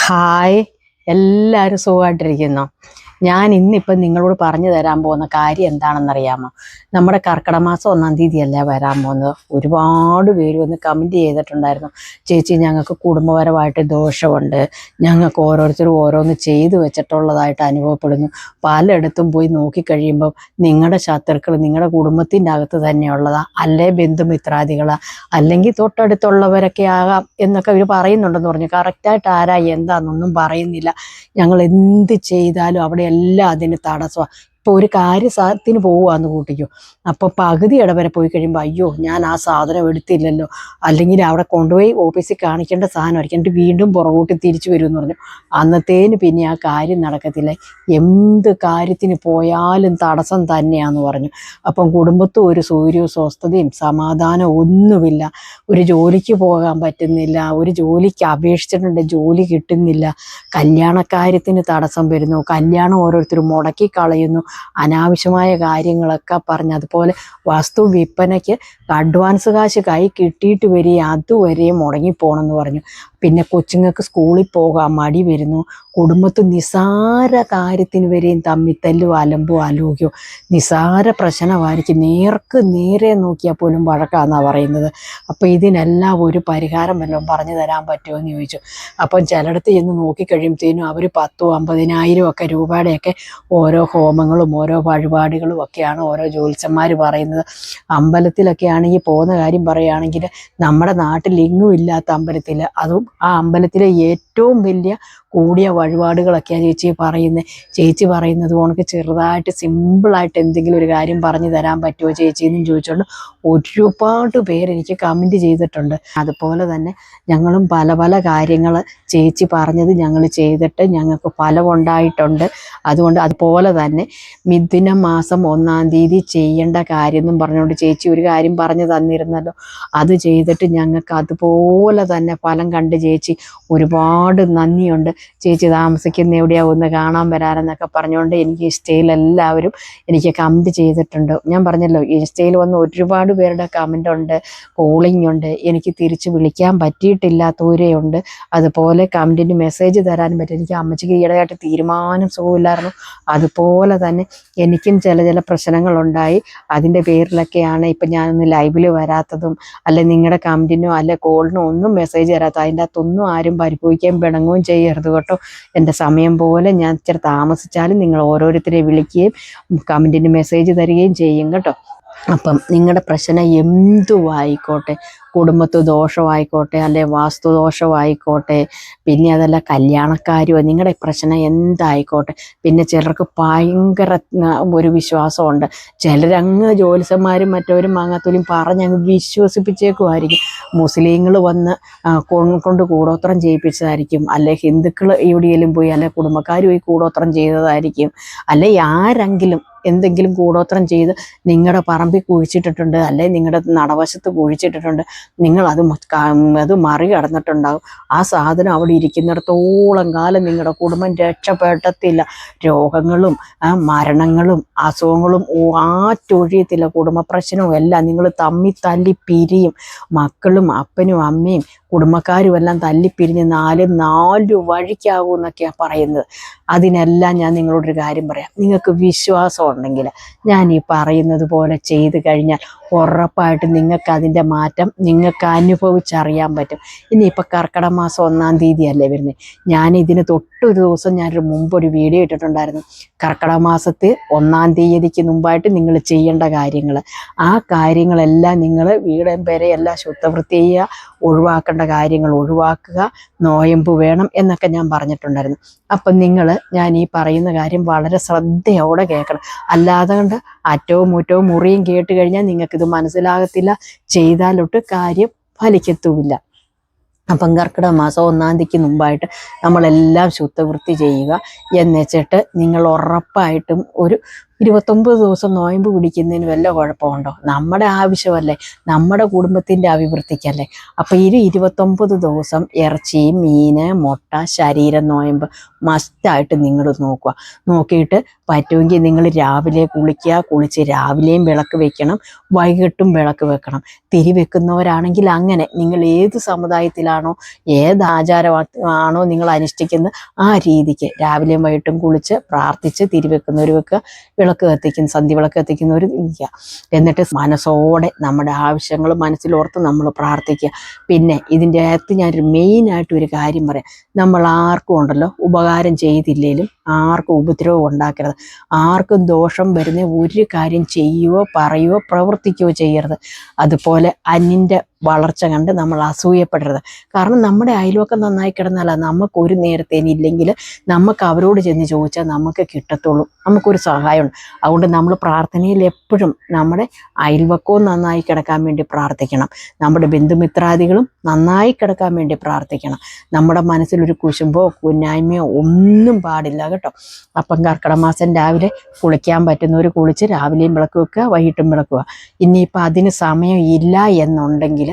Hi, എല്ലാവരും സുഖമായിട്ടിരിക്കുന്നു. ഞാൻ ഇന്നിപ്പം നിങ്ങളോട് പറഞ്ഞു തരാൻ പോകുന്ന കാര്യം എന്താണെന്നറിയാമോ? നമ്മുടെ കർക്കിടക മാസം 1-ാം തീയതിയല്ലേ വരാൻ പോകുന്നത്. ഒരുപാട് പേര് വന്ന് കമൻറ്റ് ചെയ്തിട്ടുണ്ടായിരുന്നു, ചേച്ചി ഞങ്ങൾക്ക് കുടുംബപരമായിട്ട് ദോഷമുണ്ട്, ഞങ്ങൾക്ക് ഓരോരുത്തരും ഓരോന്ന് ചെയ്തു വെച്ചിട്ടുള്ളതായിട്ട് അനുഭവപ്പെടുന്നു. പലയിടത്തും പോയി നോക്കിക്കഴിയുമ്പം നിങ്ങളുടെ ശത്രുക്കൾ നിങ്ങളുടെ കുടുംബത്തിൻ്റെ അകത്ത് തന്നെയുള്ളതാ, അല്ലേ ബന്ധുമിത്രാദികളാ, അല്ലെങ്കിൽ തൊട്ടടുത്തുള്ളവരൊക്കെ ആകാം എന്നൊക്കെ ഇവർ പറയുന്നുണ്ടെന്ന് പറഞ്ഞു. കറക്റ്റായിട്ട് ആരാ എന്താണെന്നൊന്നും പറയുന്നില്ല. ഞങ്ങൾ എന്ത് ചെയ്താലും അവിടെ എല്ലാം അതിന് തടസ്സമാണ്. ഇപ്പോൾ ഒരു കാര്യത്തിന് പോവുകയെന്ന് കൂട്ടിക്കോ, അപ്പോൾ പകുതി ഇടവരെ പോയി കഴിയുമ്പോൾ അയ്യോ ഞാൻ ആ സാധനം എടുത്തില്ലല്ലോ, അല്ലെങ്കിൽ അവിടെ കൊണ്ടുപോയി ഓഫീസിൽ കാണിക്കേണ്ട സാധനമായിരിക്കും, എന്നിട്ട് വീണ്ടും പുറകോട്ട് തിരിച്ചു വരുമെന്ന് പറഞ്ഞു. അന്നത്തേന് പിന്നെ ആ കാര്യം നടക്കത്തില്ല. എന്ത് കാര്യത്തിന് പോയാലും തടസ്സം തന്നെയാണെന്ന് പറഞ്ഞു. അപ്പം കുടുംബത്തും ഒരു സൂര്യവും സ്വസ്ഥതയും സമാധാനവും ഒന്നുമില്ല. ഒരു ജോലിക്ക് പോകാൻ പറ്റുന്നില്ല, ഒരു ജോലിക്ക് അപേക്ഷിച്ചിട്ടുണ്ട് ജോലി കിട്ടുന്നില്ല, കല്യാണക്കാര്യത്തിന് തടസ്സം വരുന്നു, കല്യാണം ഓരോരുത്തർ മുടക്കി കളയുന്നു, അനാവശ്യമായ കാര്യങ്ങളൊക്കെ പറഞ്ഞ്. അതുപോലെ വസ്തു വിൽപ്പനയ്ക്ക് അഡ്വാൻസ് കാശ് കൈ കിട്ടിയിട്ട് വരിക, അതുവരെയും മുടങ്ങിപ്പോണമെന്ന് പറഞ്ഞു. പിന്നെ കൊച്ചുങ്ങൾക്ക് സ്കൂളിൽ പോകാൻ മടി വരുന്നു. കുടുംബത്തിൽ നിസാര കാര്യത്തിന് വരെയും തമ്മിത്തല്ലും അലമ്പും ആലോക്യവും. നിസാര പ്രശ്നമായിരിക്കും, നേർക്ക് നേരെ നോക്കിയാൽ പോലും വഴക്കാന്നാണ് പറയുന്നത്. അപ്പോൾ ഇതിനെല്ലാം ഒരു പരിഹാരം വല്ലതും പറഞ്ഞു തരാൻ പറ്റുമോ എന്ന് ചോദിച്ചു. അപ്പം ചിലയിടത്ത് ചെന്ന് നോക്കിക്കഴിയുമ്പോഴത്തേനും അവർ 10,000 50,000 ഒക്കെ രൂപയുടെയൊക്കെ ഓരോ ഹോമങ്ങളും ഓരോ വഴിപാടുകളും ഒക്കെയാണ് ഓരോ ജ്യോത്സ്യന്മാർ പറയുന്നത്. അമ്പലത്തിലൊക്കെ ആണെങ്കിൽ പോകുന്ന കാര്യം പറയുകയാണെങ്കിൽ നമ്മുടെ നാട്ടിൽ എങ്ങും ഇല്ലാത്ത അമ്പലത്തിൽ, അതും ആ അമ്പലത്തിലെ ഏറ്റവും വലിയ കൂടിയ വഴിപാടുകളൊക്കെയാണ് ചേച്ചി പറയുന്നത് ഉണക്ക് ചെറുതായിട്ട് സിമ്പിളായിട്ട് എന്തെങ്കിലും ഒരു കാര്യം പറഞ്ഞു തരാൻ പറ്റുമോ ചേച്ചി എന്നും ചോദിച്ചുകൊണ്ട് ഒരുപാട് പേരെനിക്ക് കമൻറ്റ് ചെയ്തിട്ടുണ്ട്. അതുപോലെ തന്നെ ഞങ്ങളും പല പല കാര്യങ്ങൾ ചേച്ചി പറഞ്ഞത് ഞങ്ങൾ ചെയ്തിട്ട് ഞങ്ങൾക്ക് ഫലമുണ്ടായിട്ടുണ്ട്. അതുപോലെ തന്നെ മിഥുന മാസം 1-ാം തീയതി ചെയ്യേണ്ട കാര്യം എന്നും പറഞ്ഞുകൊണ്ട് ചേച്ചി ഒരു കാര്യം പറഞ്ഞു തന്നിരുന്നല്ലോ, അത് ചെയ്തിട്ട് ഞങ്ങൾക്ക് അതുപോലെ തന്നെ ഫലം കണ്ട് ചേച്ചി ഒരുപാട് നന്ദിയുണ്ട്. ചേച്ചി താമസിക്കുന്ന എവിടെയാ ഒന്ന് കാണാൻ വരാനെന്നൊക്കെ പറഞ്ഞുകൊണ്ട് എനിക്ക് ഇൻസ്റ്റയിൽ എല്ലാവരും എനിക്ക് കമൻറ്റ് ചെയ്തിട്ടുണ്ട്. ഞാൻ പറഞ്ഞല്ലോ, ഇൻസ്റ്റയിൽ വന്ന് ഒരുപാട് പേരുടെ കമൻ്റ് ഉണ്ട്, കോളിംഗ് ഉണ്ട്, എനിക്ക് തിരിച്ച് വിളിക്കാൻ പറ്റിയിട്ടില്ലാത്തവരേ ഉണ്ട്. അതുപോലെ കമൻറ്റിന് മെസ്സേജ് തരാനും പറ്റും. എനിക്ക് അമ്മച്ചിക്ക് ഈയിടെയായിട്ട് തീരുമാനം സുഖമില്ലായിരുന്നു. അതുപോലെ തന്നെ എനിക്കും ചില പ്രശ്നങ്ങളുണ്ടായി. അതിൻ്റെ പേരിലൊക്കെയാണ് ഇപ്പം ഞാനൊന്ന് ലൈവിൽ വരാത്തതും, അല്ലെ നിങ്ങളുടെ കമൻറ്റിനോ അല്ലെ കോളിനോ ഒന്നും മെസ്സേജ് തരാത്തത്. അതിൻ്റെ അകത്തൊന്നും ആരും പരിഭവിക്കുകയും പിണങ്ങുകയും ചെയ്യരുത് കേട്ടോ. എൻ്റെ സമയം പോലെ ഞാൻ ഇച്ചിരി താമസിച്ചാലും നിങ്ങൾ ഓരോരുത്തരെ വിളിക്കുകയും കമൻറ്റിന് മെസ്സേജ് തരികയും ചെയ്യും കേട്ടോ. അപ്പം നിങ്ങളുടെ പ്രശ്നം എന്തുമായിക്കോട്ടെ, കുടുംബത്ത് ദോഷമായിക്കോട്ടെ, അല്ലെ വാസ്തുദോഷമായിക്കോട്ടെ, പിന്നെ അതല്ല കല്യാണക്കാരുമോ, നിങ്ങളുടെ പ്രശ്നം എന്തായിക്കോട്ടെ. പിന്നെ ചിലർക്ക് ഭയങ്കര ഒരു വിശ്വാസമുണ്ട്, ചിലരങ്ങ് ജ്യോത്സ്യന്മാരും മറ്റവരും മാങ്ങാത്തോലും പറഞ്ഞങ്ങ് വിശ്വസിപ്പിച്ചേക്കുമായിരിക്കും. മുസ്ലിങ്ങൾ വന്ന് കൊണ്ട് കൂടോത്രം ചെയ്യിപ്പിച്ചതായിരിക്കും, അല്ലെ ഹിന്ദുക്കൾ എവിടെയെങ്കിലും പോയി അല്ലെ കുടുംബക്കാർ പോയി കൂടോത്രം ചെയ്തതായിരിക്കും, അല്ലെ ആരെങ്കിലും എന്തെങ്കിലും കൂടോത്രം ചെയ്ത് നിങ്ങളുടെ പറമ്പിൽ കുഴിച്ചിട്ടിട്ടുണ്ട്, അല്ലെ നിങ്ങളുടെ നടവശത്ത് കുഴിച്ചിട്ടിട്ടുണ്ട്. നിങ്ങൾ അത് മറികടന്നിട്ടുണ്ടാകും. ആ സാധനം അവിടെ ഇരിക്കുന്നിടത്തോളം കാലം നിങ്ങളുടെ കുടുംബം രക്ഷപ്പെടത്തില്ല. രോഗങ്ങളും മരണങ്ങളും അസുഖങ്ങളും ആറ്റൊഴിയത്തില്ല. കുടുംബ പ്രശ്നവും എല്ലാം നിങ്ങൾ തല്ലി പിരിയും. മക്കളും അപ്പനും അമ്മയും കുടുംബക്കാരും എല്ലാം തല്ലിപ്പിരിഞ്ഞ് നാല് വഴിക്കാകും എന്നൊക്കെയാണ് പറയുന്നത്. അതിനെല്ലാം ഞാൻ നിങ്ങളോടൊരു കാര്യം പറയാം. നിങ്ങൾക്ക് വിശ്വാസം ഉണ്ടെങ്കിൽ ഞാൻ ഈ പറയുന്നത് പോലെ ചെയ്ത് കഴിഞ്ഞാൽ ഉറപ്പായിട്ടും നിങ്ങൾക്ക് അതിൻ്റെ മാറ്റം നിങ്ങൾക്ക് അനുഭവിച്ചറിയാൻ പറ്റും. ഇനിയിപ്പോൾ കർക്കിടക മാസം 1-ാം തീയതി അല്ലേ വരുന്നത്. ഞാനിതിന് തൊട്ടൊരു ദിവസം ഞാനൊരു മുമ്പൊരു വീഡിയോ ഇട്ടിട്ടുണ്ടായിരുന്നു. കർക്കിടക മാസത്തിൽ 1-ാം തീയതിക്ക് മുമ്പായിട്ട് നിങ്ങൾ ചെയ്യേണ്ട കാര്യങ്ങൾ, ആ കാര്യങ്ങളെല്ലാം നിങ്ങൾ വീടും പേരെയെല്ലാം ശുദ്ധവൃത്തി ചെയ്യുക, ഒഴിവാക്കേണ്ട കാര്യങ്ങൾ ഒഴിവാക്കുക, നോയമ്പ് വേണം എന്നൊക്കെ ഞാൻ പറഞ്ഞിട്ടുണ്ടായിരുന്നു. അപ്പം ഞാൻ ഈ പറയുന്ന കാര്യം വളരെ ശ്രദ്ധയോടെ കേൾക്കണം. അല്ലാതെ കൊണ്ട് അറ്റവും മുറ്റവും മുറിയും കേട്ട് കഴിഞ്ഞാൽ നിങ്ങൾക്കിത് മനസ്സിലാകത്തില്ല, ചെയ്താലൊട്ട് കാര്യം ഫലിക്കത്തുമില്ല. അപ്പം കർക്കിടക മാസം 1-ാം തീയതിക്ക് മുമ്പായിട്ട് നമ്മളെല്ലാം ശുദ്ധവൃത്തി ചെയ്യുക എന്ന് വെച്ചിട്ട് നിങ്ങൾ ഉറപ്പായിട്ടും ഒരു 29 ദിവസം നോയമ്പ് പിടിക്കുന്നതിന് വല്ല കുഴപ്പമുണ്ടോ? നമ്മുടെ ആവശ്യമല്ലേ, നമ്മുടെ കുടുംബത്തിൻ്റെ അഭിവൃദ്ധിക്കല്ലേ. അപ്പോൾ 29 ദിവസം ഇറച്ചി, മീന്, മുട്ട, ശരീരം നോയമ്പ് മസ്റ്റായിട്ട് നിങ്ങൾ നോക്കുക. നോക്കിയിട്ട് പറ്റുമെങ്കിൽ നിങ്ങൾ രാവിലെ കുളിക്കുക, കുളിച്ച് രാവിലെയും വിളക്ക് വെക്കണം, വൈകിട്ടും വിളക്ക് വെക്കണം. തിരി വെക്കുന്നവരാണെങ്കിൽ അങ്ങനെ, നിങ്ങൾ ഏത് സമുദായത്തിലാണോ ഏത് ആചാരമാണോ നിങ്ങൾ അനുഷ്ഠിക്കുന്നത് ആ രീതിക്ക് രാവിലെയും വൈകിട്ടും കുളിച്ച് പ്രാർത്ഥിച്ച് തിരിവെക്കുന്നവർ വെക്കുക, വിളക്ക് കത്തിക്കുന്ന സന്ധ്യ വിളക്ക് കത്തിക്കുന്നവർ ഇരിക്കുക. എന്നിട്ട് മനസ്സോടെ നമ്മുടെ ആവശ്യങ്ങൾ മനസ്സിലോർത്ത് നമ്മൾ പ്രാർത്ഥിക്കുക. പിന്നെ ഇതിൻ്റെ അകത്ത് ഞാനൊരു മെയിനായിട്ട് ഒരു കാര്യം പറയാം. നമ്മൾ ആർക്കും ഉണ്ടല്ലോ ഉപകാരം ചെയ്തില്ലേലും ആർക്കും ഉപദ്രവം ഉണ്ടാക്കരുത്. ആർക്കും ദോഷം വരുന്ന ഒരു കാര്യം ചെയ്യുകയോ പറയുകയോ പ്രവർത്തിക്കുകയോ ചെയ്യരുത്. അതുപോലെ അന്യൻ്റെ വളർച്ച കണ്ട് നമ്മൾ അസൂയപ്പെടരുത്. കാരണം നമ്മുടെ അയൽവക്കം നന്നായി കിടന്നാല നമുക്കൊരു നേരത്തേനില്ലെങ്കിൽ നമുക്ക് അവരോട് ചെന്ന് ചോദിച്ചാൽ നമുക്ക് കിട്ടത്തുള്ളൂ, നമുക്കൊരു സഹായമുണ്ട്. അതുകൊണ്ട് നമ്മൾ പ്രാർത്ഥനയിൽ എപ്പോഴും നമ്മുടെ അയൽവക്കവും നന്നായി കിടക്കാൻ വേണ്ടി പ്രാർത്ഥിക്കണം, നമ്മുടെ ബന്ധുമിത്രാദികളും നന്നായി കിടക്കാൻ വേണ്ടി പ്രാർത്ഥിക്കണം. നമ്മുടെ മനസ്സിലൊരു കുശുമ്പോ കുന്നായ്മയോ ഒന്നും പാടില്ല കേട്ടോ. അപ്പം കർക്കിടമാസം രാവിലെ കുളിക്കാൻ പറ്റുന്നവർ കുളിച്ച് രാവിലെയും വിളക്ക് വെക്കുക, വൈകിട്ടും വിളക്കുക. ഇനിയിപ്പോൾ അതിന് സമയം ഇല്ല എന്നുണ്ടെങ്കിൽ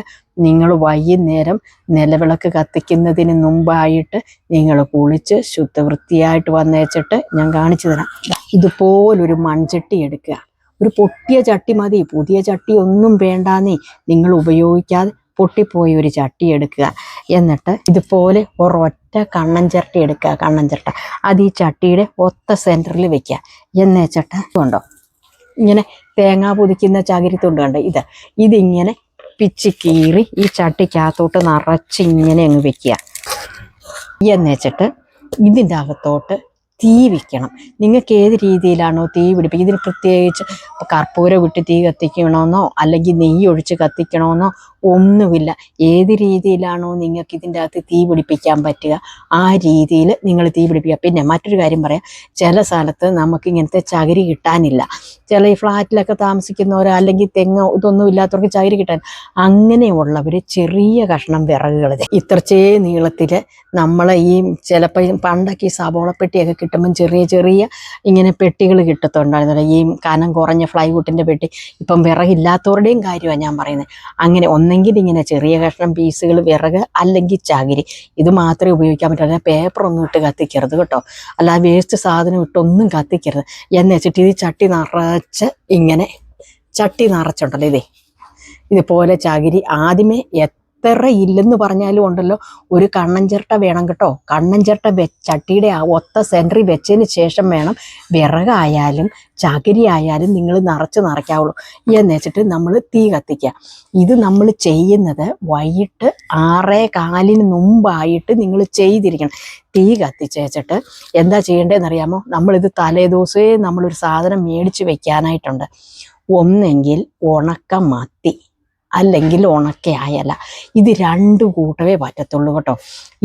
നിങ്ങൾ വൈകുന്നേരം നിലവിളക്ക് കത്തിക്കുന്നതിന് മുമ്പായിട്ട് നിങ്ങൾ കുളിച്ച് ശുദ്ധവൃത്തിയായിട്ട് വന്നേച്ചിട്ട് ഞാൻ കാണിച്ചു തരാം. ഇതുപോലൊരു മൺചട്ടി എടുക്കുക. ഒരു പൊട്ടിയ ചട്ടി മതി, പുതിയ ചട്ടി ഒന്നും വേണ്ടാന്നേ. നിങ്ങൾ ഉപയോഗിക്കാതെ പൊട്ടിപ്പോയി ഒരു ചട്ടി എടുക്കുക. എന്നിട്ട് ഇതുപോലെ ഒരൊറ്റ കണ്ണൻ ചിരട്ട എടുക്കുക. കണ്ണൻ ചിരട്ട അത് ഈ ചട്ടിയുടെ ഒത്ത സെൻറ്ററിൽ വെക്കുക. എന്നേച്ചിട്ട് ഉണ്ടോ ഇങ്ങനെ തേങ്ങ പൊതിക്കുന്ന ചകിരിത്തുണ്ട് കണ്ട് ഇതിങ്ങനെ പിച്ച് കീറി ഈ ചട്ടിക്കകത്തോട്ട് നിറച്ചിങ്ങനെ അങ്ങ് വെക്കുക. എന്നേച്ചിട്ട് ഇതിൻ്റെ അകത്തോട്ട് തീ വെക്കണം. നിങ്ങൾക്ക് ഏത് രീതിയിലാണോ തീ പിടിപ്പിക്കുക, ഇതിന് പ്രത്യേകിച്ച് കർപ്പൂരം വിട്ട് തീ കത്തിക്കണമെന്നോ അല്ലെങ്കിൽ നെയ്യ് ഒഴിച്ച് കത്തിക്കണമെന്നോ ഒന്നുമില്ല. ഏത് രീതിയിലാണോ നിങ്ങൾക്ക് ഇതിൻ്റെ അകത്ത് തീ പിടിപ്പിക്കാൻ പറ്റുക ആ രീതിയിൽ നിങ്ങൾ തീ പിടിപ്പിക്കുക. പിന്നെ മറ്റൊരു കാര്യം പറയാം, ചില സ്ഥലത്ത് നമുക്ക് ഇങ്ങനത്തെ ചകിരി കിട്ടാനില്ല. ചില ഈ ഫ്ലാറ്റിലൊക്കെ താമസിക്കുന്നവരോ അല്ലെങ്കിൽ തെങ്ങോ ഇതൊന്നും ഇല്ലാത്തവർക്ക് ചകിരി കിട്ടാൻ, അങ്ങനെയുള്ളവർ ചെറിയ കഷ്ണം വിറകുകൾ ഇത്രച്ചേ നീളത്തിൽ നമ്മൾ ഈ ചിലപ്പോൾ പണ്ടൊക്കെ ഈ സവോളപ്പെട്ടിയൊക്കെ കിട്ടുമ്പം ചെറിയ ചെറിയ ഇങ്ങനെ പെട്ടികൾ കിട്ടത്തുണ്ടായിരുന്നല്ലോ, ഈ കനം കുറഞ്ഞ ഫ്ലൈവുഡിൻ്റെ പെട്ടി. ഇപ്പം വിറകില്ലാത്തവരുടെയും കാര്യമാണ് ഞാൻ പറയുന്നത്. അങ്ങനെ ഒന്നെങ്കിൽ ഇങ്ങനെ ചെറിയ കഷ്ണം പീസുകൾ വിറക് അല്ലെങ്കിൽ ചകിരി, ഇത് മാത്രമേ ഉപയോഗിക്കാൻ പറ്റുള്ളൂ. പേപ്പറൊന്നും ഇട്ട് കത്തിക്കരുത് കേട്ടോ, അല്ല വേസ്റ്റ് സാധനം ഇട്ടൊന്നും കത്തിക്കരുത്. എന്ന് വെച്ചിട്ട് ഇത് ചട്ടി നിറച്ച് ഇങ്ങനെ ചട്ടി നിറച്ചുണ്ടല്ലോ ഇതുപോലെ ചകിരി ആദ്യമേ എത്ര ഇല്ലെന്ന് പറഞ്ഞാലും ഉണ്ടല്ലോ ഒരു കണ്ണൻ ചിരട്ട വേണം കേട്ടോ. കണ്ണൻ ചിരട്ട ചട്ടിയുടെ ആ ഒത്ത സെൻറ്ററിൽ വെച്ചതിന് ശേഷം വേണം വിറകായാലും ചകിരി ആയാലും നിങ്ങൾ നിറയ്ക്കാവുള്ളൂ. എന്ന് വെച്ചിട്ട് നമ്മൾ തീ കത്തിക്കുക. ഇത് നമ്മൾ ചെയ്യുന്നത് വൈകിട്ട് 6:15 മുമ്പായിട്ട് നിങ്ങൾ ചെയ്തിരിക്കണം. തീ കത്തിച്ചേച്ചിട്ട് എന്താ ചെയ്യേണ്ടതെന്നറിയാമോ? നമ്മളിത് തലേദിവസമേ നമ്മളൊരു സാധനം മേടിച്ച് വെക്കാനായിട്ടുണ്ട്. ഒന്നെങ്കിൽ ഉണക്ക മത്തി അല്ലെങ്കിൽ ഉണക്ക അയല, ഇത് 2 കൂട്ടമേ പറ്റത്തുള്ളൂ കേട്ടോ.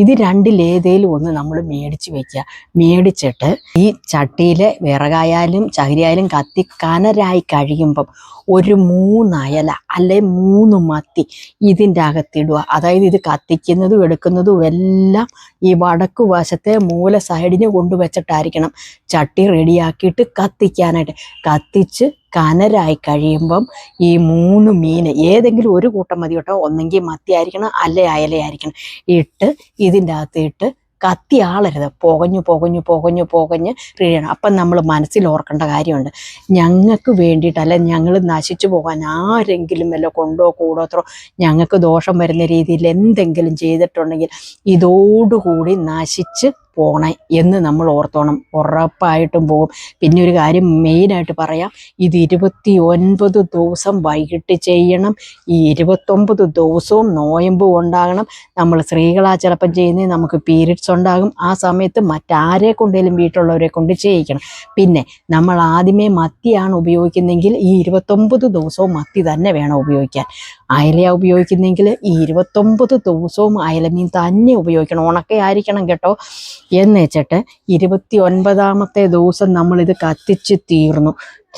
ഇത് രണ്ടിലേതേലും ഒന്ന് നമ്മൾ മേടിച്ച് വെക്കുക. മേടിച്ചിട്ട് ഈ ചട്ടിയിലെ വിറകായാലും ചകിരിയായാലും കത്തി കനരായി കഴിയുമ്പം ഒരു 3 അയല അല്ലെ 3 മത്തി ഇതിൻ്റെ അകത്തിടുക. അതായത് ഇത് കത്തിക്കുന്നതും എടുക്കുന്നതും എല്ലാം ഈ വടക്കു വശത്തെ മൂല സൈഡിന് കൊണ്ടുവച്ചിട്ടായിരിക്കണം ചട്ടി റെഡിയാക്കിയിട്ട് കത്തിക്കാനായിട്ട്. കത്തിച്ച് കനരായി കഴിയുമ്പം ഈ 3 മീൻ ഏതെങ്കിലും ഒരു കൂട്ടം മതി കേട്ടോ. ഒന്നെങ്കിൽ മത്തി ആയിരിക്കണം അല്ലെ അയലയായിരിക്കണം. ഇട്ട് ഇതിൻ്റെ അകത്ത് ഇട്ട് കത്തി ആളരുത്, പുകഞ്ഞ് റെഡിയാണ്. അപ്പം നമ്മൾ മനസ്സിൽ ഓർക്കേണ്ട കാര്യമുണ്ട്, ഞങ്ങൾക്ക് വേണ്ടിയിട്ടല്ല, ഞങ്ങൾ നശിച്ചു പോകാൻ ആരെങ്കിലും വല്ല കൊണ്ടോ കൂടോത്രോ ഞങ്ങൾക്ക് ദോഷം വരുന്ന രീതിയിൽ എന്തെങ്കിലും ചെയ്തിട്ടുണ്ടെങ്കിൽ ഇതോടുകൂടി നശിച്ച് പോണേ എന്ന് നമ്മൾ ഓർത്തോണം. ഉറപ്പായിട്ടും പോകും. പിന്നെ ഒരു കാര്യം മെയിനായിട്ട് പറയാം, ഇത് 29 ദിവസം വൈകിട്ട് ചെയ്യണം. ഈ 29 ദിവസവും നോയമ്പും ഉണ്ടാകണം. നമ്മൾ സ്ത്രീകളാ ചിലപ്പം ചെയ്യുന്നത്, നമുക്ക് പീരിയഡ്സ് ഉണ്ടാകും. ആ സമയത്ത് മറ്റാരെ കൊണ്ടേലും വീട്ടിലുള്ളവരെ കൊണ്ട് ചെയ്യിക്കണം. പിന്നെ നമ്മൾ ആദ്യമേ മത്തിയാണ് ഉപയോഗിക്കുന്നതെങ്കിൽ ഈ 29 ദിവസവും മത്തി തന്നെ വേണം ഉപയോഗിക്കാൻ. അയലയാണ് ഉപയോഗിക്കുന്നെങ്കിൽ ഈ 29 ദിവസവും അയലമീൻ തന്നെ ഉപയോഗിക്കണം. ഉണക്കയായിരിക്കണം കേട്ടോ. എന്ന് വെച്ചിട്ട് 29ാമത്തെ ദിവസം നമ്മളിത് കത്തിച്ച് തീർന്നു.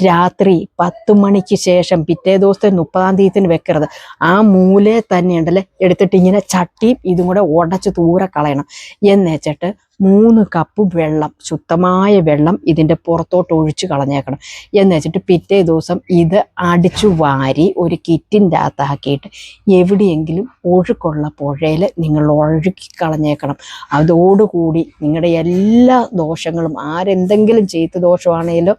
രാത്രി 10 മണിക്ക് ശേഷം പിറ്റേ ദിവസത്തെ 30-ാം തീയതിന് വെക്കരുത്. ആ മൂലയെ തന്നെ ഉണ്ടല്ലേ എടുത്തിട്ട് ഇങ്ങനെ ചട്ടിയും ഇതും കൂടെ ഉടച്ച് ദൂരെ കളയണം. എന്ന് വെച്ചിട്ട് 3 കപ്പ് വെള്ളം, ശുദ്ധമായ വെള്ളം ഇതിൻ്റെ പുറത്തോട്ട് ഒഴിച്ച് കളഞ്ഞേക്കണം. എന്ന് വെച്ചിട്ട് പിറ്റേ ദിവസം ഇത് അടിച്ചു വാരി ഒരു കിറ്റിൻ്റെ അകത്താക്കിയിട്ട് എവിടെയെങ്കിലും ഒഴുക്കുള്ള പുഴയിൽ നിങ്ങൾ ഒഴുക്കി കളഞ്ഞേക്കണം. അതോടുകൂടി നിങ്ങളുടെ എല്ലാ ദോഷങ്ങളും, ആരെന്തെങ്കിലും ചെയ്ത ദോഷമാണേലും,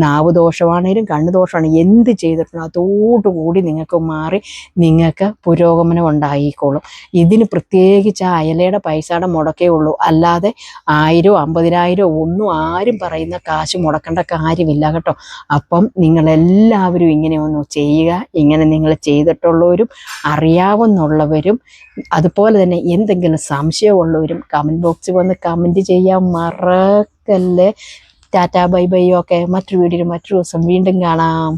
നാവ് ദോഷമാണേലും, കണ്ണ് ദോഷമാണെങ്കിലും, എന്ത് ചെയ്തിട്ടുണ്ടോ അതോടുകൂടി നിങ്ങൾക്ക് മാറി നിങ്ങൾക്ക് പുരോഗമനം ഉണ്ടായിക്കോളും. ഇതിന് പ്രത്യേകിച്ച് ആ അയലയുടെ പൈസയുടെ മുടക്കേ ഉള്ളൂ. അല്ലാതെ 1000 50,000 ഒന്നും ആരും പറയുന്ന കാശ് മുടക്കേണ്ട കാര്യമില്ല കേട്ടോ. അപ്പം നിങ്ങളെല്ലാവരും ഇങ്ങനെ ഒന്ന് ചെയ്യുക. ഇങ്ങനെ നിങ്ങൾ ചെയ്തിട്ടുള്ളവരും അറിയാവുന്നുള്ളവരും അതുപോലെ തന്നെ എന്തെങ്കിലും സംശയമുള്ളവരും കമൻറ്റ് ബോക്സിൽ വന്ന് കമൻറ്റ് ചെയ്യാൻ മറക്കല്ലേ. Tata bye bye. ഓക്കെ, മറ്റൊരു വീഡിയോയിൽ മറ്റൊരു ദിവസം വീണ്ടും കാണാം.